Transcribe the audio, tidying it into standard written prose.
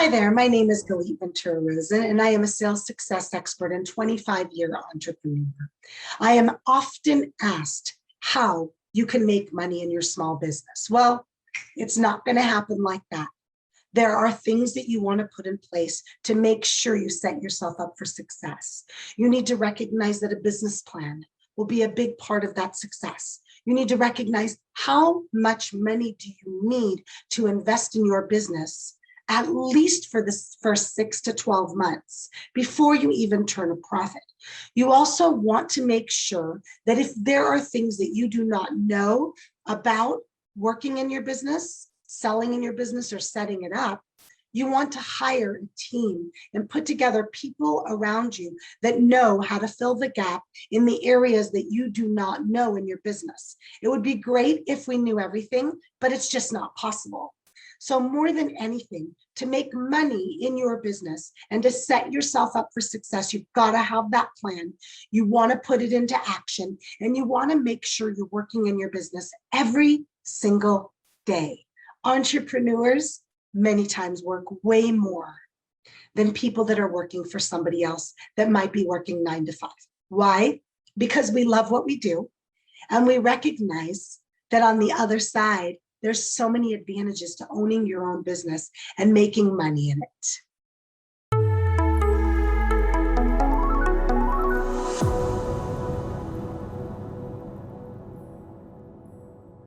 Hi there, my name is Galit Ventura Rosen, and I am a sales success expert and 25-year entrepreneur. I am often asked how you can make money in your small business. Well, it's not going to happen like that. There are things that you want to put in place to make sure you set yourself up for success. You need to recognize that a business plan will be a big part of that success. You need to recognize how much money do you need to invest in your business, at least for the first 6 to 12 months before you even turn a profit. You also want to make sure that if there are things that you do not know about working in your business, selling in your business, or setting it up, you want to hire a team and put together people around you that know how to fill the gap in the areas that you do not know in your business. It would be great if we knew everything, but it's just not possible. So more than anything, to make money in your business and to set yourself up for success, you've got to have that plan. You want to put it into action, and you want to make sure you're working in your business every single day. Entrepreneurs many times work way more than people that are working for somebody else that might be working 9 to 5. Why? Because we love what we do, and we recognize that on the other side, there's so many advantages to owning your own business and making money in it.